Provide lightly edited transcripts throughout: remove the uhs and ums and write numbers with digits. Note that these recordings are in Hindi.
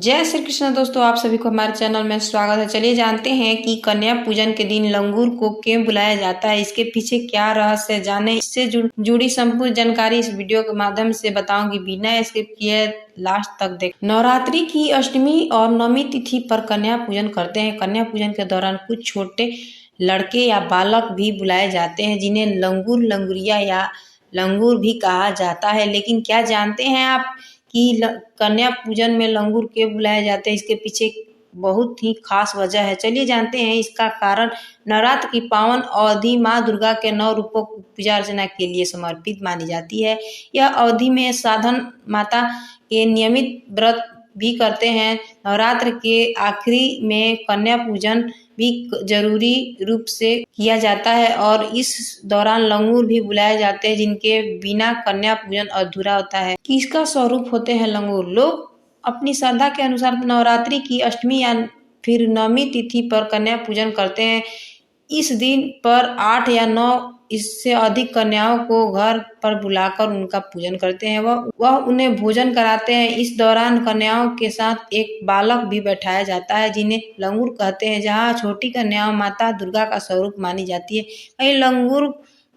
जय श्री कृष्ण दोस्तों, आप सभी को हमारे चैनल में स्वागत है। चलिए जानते हैं कि कन्या पूजन के दिन लंगूर को क्यों बुलाया जाता है, इसके पीछे क्या रहस्य जाने। इससे जुड़ी संपूर्ण जानकारी इस वीडियो के माध्यम से बताऊंगी, बिना स्किप किए लास्ट तक देख। नवरात्रि की अष्टमी और नवमी तिथि पर कन्या पूजन करते हैं। कन्या पूजन के दौरान कुछ छोटे लड़के या बालक भी बुलाए जाते हैं, जिन्हें लंगूर, लंगुरिया या लंगूर भी कहा जाता है। लेकिन क्या जानते हैं आप कि कन्या पूजन में लंगूर क्यों बुलाए जाते हैं? इसके पीछे बहुत ही खास वजह है। चलिए जानते हैं इसका कारण। नवरात्र की पावन अवधि माँ दुर्गा के 9 रूपों की पूजा अर्चना के लिए समर्पित मानी जाती है। यह अवधि में साधन माता के नियमित व्रत भी करते हैं। नवरात्र के आखिरी में कन्या पूजन भी जरूरी रूप से किया जाता है और इस दौरान लंगूर भी बुलाए जाते हैं, जिनके बिना कन्या पूजन अधूरा होता है। किसका स्वरूप होते हैं लंगूर? लोग अपनी श्रद्धा के अनुसार नवरात्रि की अष्टमी या फिर नवमी तिथि पर कन्या पूजन करते हैं। इस दिन पर 8 या 9 इससे अधिक कन्याओं को घर पर बुलाकर उनका पूजन करते हैं। वह उन्हें भोजन कराते हैं। इस दौरान कन्याओं के साथ एक बालक भी बैठाया जाता है, जिन्हें लंगूर कहते हैं। जहाँ छोटी कन्याओं माता दुर्गा का स्वरूप मानी जाती है, वहीं लंगूर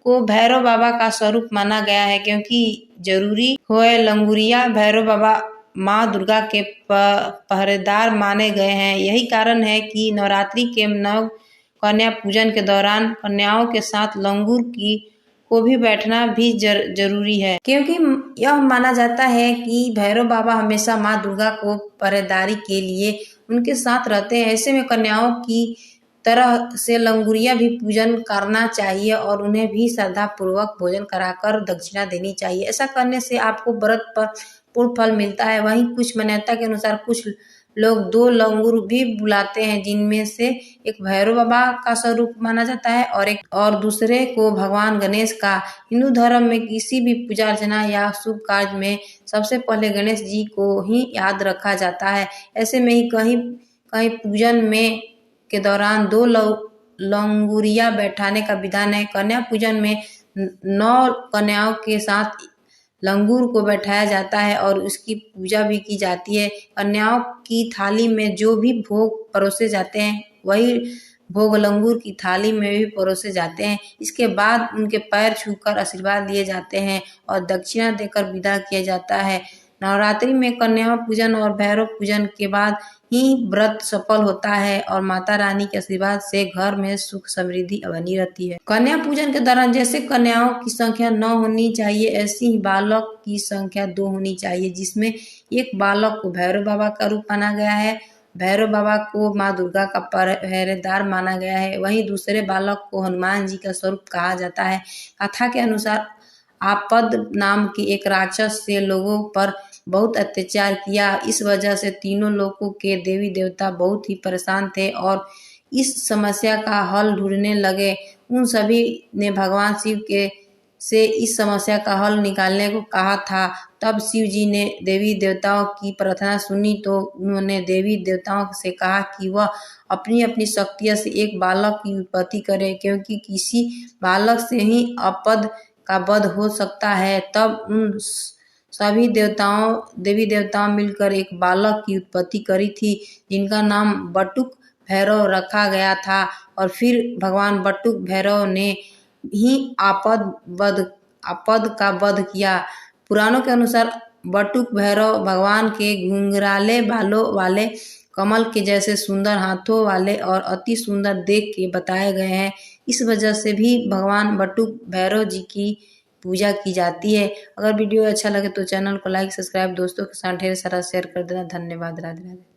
को भैरव बाबा का स्वरूप माना गया है, क्योंकि जरूरी होए लंगुरिया भैरव बाबा माँ दुर्गा के पहरेदार माने गए हैं। यही कारण है कि नवरात्रि के नव कन्या पूजन के दौरान कन्याओं के साथ लंगूर को भी बैठना भी जरूरी है, क्योंकि यह माना जाता है कि भैरव बाबा हमेशा माँ दुर्गा को पहरेदारी के लिए उनके साथ रहते हैं। ऐसे में कन्याओं की तरह से लंगुरिया भी पूजन करना चाहिए और उन्हें भी श्रद्धा पूर्वक भोजन कराकर दक्षिणा देनी चाहिए। ऐसा करने से आपको व्रत पर पूर्ण फल मिलता है। वहीं कुछ मान्यता के अनुसार कुछ लोग 2 लंगूर भी बुलाते हैं, जिनमें से एक भैरव बाबा का स्वरूप माना जाता है और दूसरे को भगवान गणेश का। हिंदू धर्म में किसी भी पूजा अर्चना या शुभ कार्य में सबसे पहले गणेश जी को ही याद रखा जाता है। ऐसे में ही कहीं कहीं पूजन में के दौरान 2 लंगुरिया बैठाने का विधान है। कन्या पूजन में 9 कन्याओं के साथ लंगूर को बैठाया जाता है और उसकी पूजा भी की जाती है। कन्याओं की थाली में जो भी भोग परोसे जाते हैं, वही भोग लंगूर की थाली में भी परोसे जाते हैं। इसके बाद उनके पैर छूकर आशीर्वाद लिए जाते हैं और दक्षिणा देकर विदा किया जाता है। नवरात्रि में कन्या पूजन और भैरव पूजन के बाद ही व्रत सफल होता है और माता रानी के आशीर्वाद से घर में सुख समृद्धि बनी रहती है। कन्या पूजन के दौरान जैसे कन्याओं की संख्या 9 होनी चाहिए, ऐसी ही बालक की संख्या 2 होनी चाहिए, जिसमें एक बालक को भैरव बाबा का रूप माना गया है। भैरव बाबा को माँ दुर्गा का पहरेदार माना गया है। वहीं दूसरे बालक को हनुमान जी का स्वरूप कहा जाता है। कथा के अनुसार आपद नाम के एक राक्षस से लोगों पर बहुत अत्याचार किया। इस वजह से तीनों लोकों के देवी देवता बहुत ही परेशान थे और इस समस्या का हल ढूंढने लगे। उन सभी ने भगवान शिव के से इस समस्या का हल निकालने को कहा था। तब शिव जी ने देवी देवताओं की प्रार्थना सुनी तो उन्होंने देवी देवताओं से कहा कि वह अपनी अपनी शक्तियों से एक बालक की उत्पत्ति करे, क्योंकि किसी बालक से ही आपद का वध हो सकता है। तब उन सभी देवी देवताओं मिलकर एक बालक की उत्पत्ति करी थी, जिनका नाम बटुक भैरव रखा गया था और फिर भगवान बटुक भैरव ने ही आपद का वध किया। पुराणों के अनुसार बटुक भैरव भगवान के घुंघराले बालों वाले, कमल के जैसे सुंदर हाथों वाले और अति सुंदर देख के बताए गए हैं। इस वजह से भी भगवान बटुक भैरव जी की पूजा की जाती है। अगर वीडियो अच्छा लगे तो चैनल को लाइक, सब्सक्राइब, दोस्तों के साथ ढेर सारा शेयर कर देना। धन्यवाद। राधे राधे।